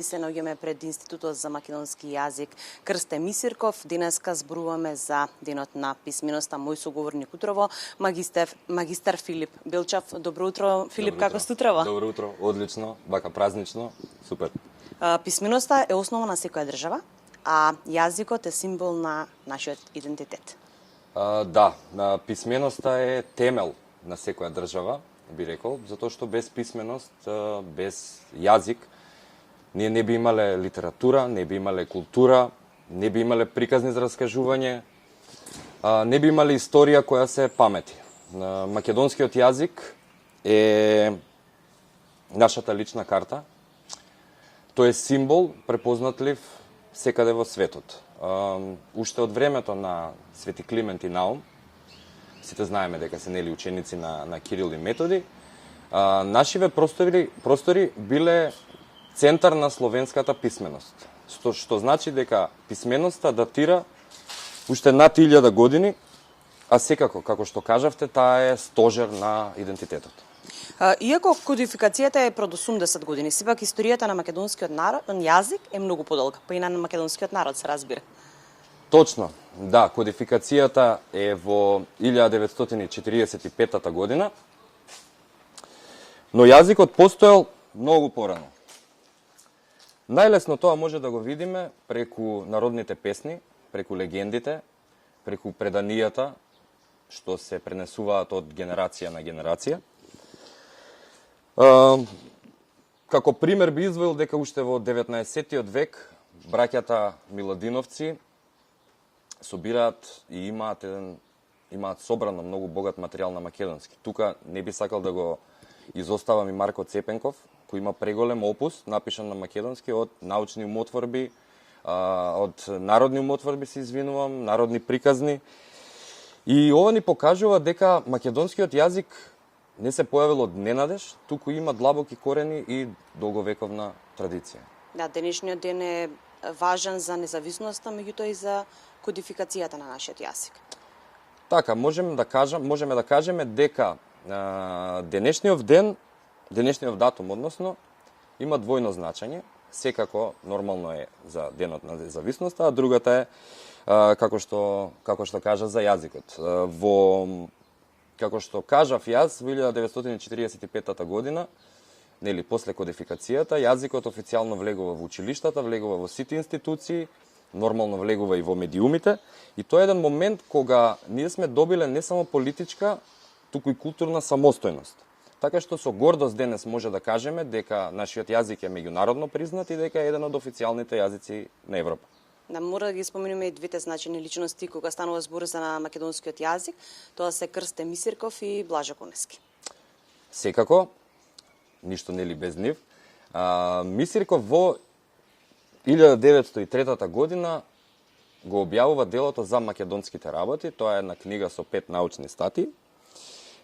Се наоѓаме пред Институтот за македонски јазик Крсте Мисирков. Денеска зборуваме за Денот на писменоста. Мој соговорник утрово, магистар Филип Билчав. Добро утро, Филип, како сте утрово? Добро утро, одлично, вака празнично, супер. Писменоста е основа на секоја држава, а јазикот е символ на нашиот идентитет. Да, писменоста е темел на секоја држава, би рекол, затоа што без писменост, без јазик, ние не би имале литература, не би имале култура, не би имале приказни за раскажување, не би имале историја која се памети. Македонскиот јазик е нашата лична карта. Тој е символ препознатлив секаде во светот. Уште од времето на Свети Климент и Наум, сите знаеме дека се нели ученици на Кирил и Методи, нашиве простори биле центар на словенската писменост. Што значи дека писменоста датира уште над 1000 години, а секако, како што кажавте, таа е стожер на идентитетот. Иако кодификацијата е пред 80 години, сепак историјата на македонскиот јазик е многу подолга, па и на македонскиот народ се разбира. Точно, да, кодификацијата е во 1945 година, но јазикот постоел многу порано. Најлесно тоа може да го видиме преку народните песни, преку легендите, преку преданијата што се пренесуваат од генерација на генерација. Како пример би извоил дека уште во 19 век браќата Миладиновци собираат и имаат собрано многу богат материјал на македонски. Тука не би сакал да го изоставам и Марко Цепенков, кој има преголем опус, напишан на македонски, од научни умотворби, од народни умотворби, се извинувам, народни приказни. И ова ни покажува дека македонскиот јазик не се појавил од ненадеж, туку има длабоки корени и долговековна традиција. Да, денешниот ден е важен за независноста, меѓутоа и за кодификацијата на нашиот јазик. Така, можеме да кажеме дека денешниот датум, односно, има двојно значење. Секако нормално е за Денот на независноста, а другата е како што кажа за јазикот. Како што кажав јас, во 1945 година, нели после кодификацијата, јазикот официјално влегува во училиштата, влегува во сите институции, нормално влегува и во медиумите, и тоа е еден момент кога ние сме добиле не само политичка, туку и културна самостојност. Така што со гордост денес може да кажеме дека нашиот јазик е меѓународно признат и дека е еден од официјалните јазици на Европа. Да, мора да ги споменеме и двете значени личности кога станува збор за на македонскиот јазик, тоа се Крсте Мисирков и Блажа Коневски. Секако, ништо нели без нив. Мисирков во 1903 година го објавува делото за македонските работи, тоа е една книга со 5 научни статии,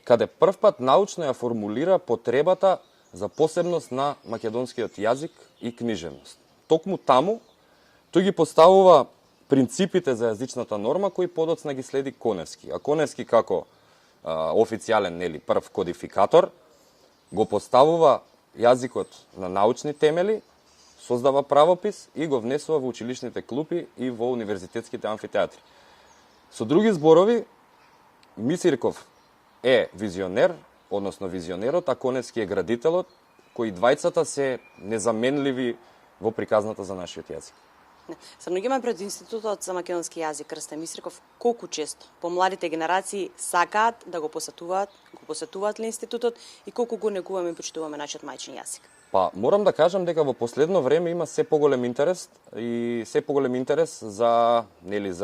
каде првпат научно ја формулира потребата за посебност на македонскиот јазик и книжевност. Токму таму, тој ги поставува принципите за јазичната норма кои подоцна ги следи Коневски. А Коневски како официјален, нели, прв кодификатор, го поставува јазикот на научни темели, создава правопис и го внесува во училишните клупи и во универзитетските амфитеатри. Со други зборови, Мисирков е визионер, односно визионерот, а Коневски е градителот, кои двајцата се незаменливи во приказната за нашиот јазик. Се наоѓаме пред Институтот за македонски јазик Крсте Мисирков. Колку често помладите генерации сакаат да го посетуваат ли институтот и колку го негуваме и почитуваме нашиот мајчин јазик? Па, морам да кажам дека во последно време има се поголем интерес за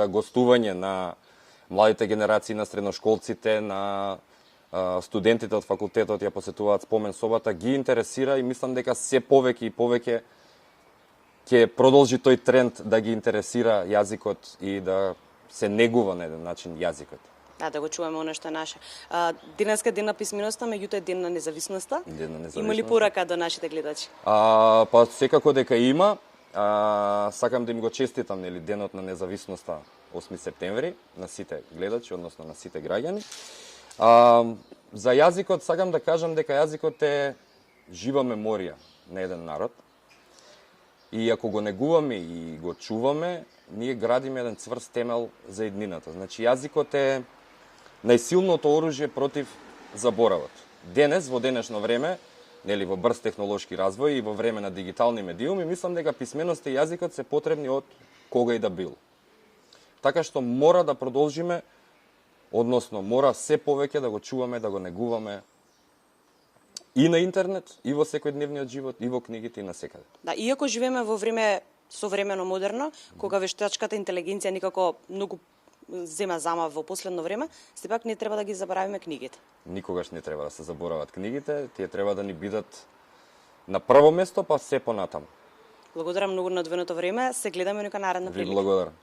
гостување на младите генерации, на средношколците, на студентите од факултетот ја посетуваат спомен собата, ги интересира и мислам дека се повеќе и повеќе ќе продолжи тој тренд да ги интересира јазикот и да се негува на еден начин јазикот. Да го чуваме оно што е наше. Денеска ден на писменоста, меѓутоа ден на независноста. Има ли порака до нашите гледачи? Па секако дека има. Сакам да им го честитам, нели, денот на независноста 8 септември на сите гледачи, односно на сите граѓани. За јазикот сакам да кажам дека јазикот е жива меморија на еден народ. И ако го негуваме и го чуваме, ние градиме еден цврст темел за еднината. Значи јазикот е најсилното оружје против заборавот. Денес, во денешно време, нели во брз технолошки развој и во време на дигитални медиуми, мислам дека писменоста и јазикот се потребни од кога и да бил. Така што мора да продолжиме, односно мора се повеќе да го чуваме, да го негуваме и на интернет, и во секојдневниот живот, и во книгите, и на секаде. Да, иако живееме во време современо модерно, кога вештачката интелигенција никако многу зема замав во последно време, сепак не треба да ги заборавиме книгите. Никогаш не треба да се заборават книгите, тие треба да ни бидат на прво место, па се понатаму. Благодарам многу на одвоеното време, се гледаме нека наредна Ви прилика. благодарам.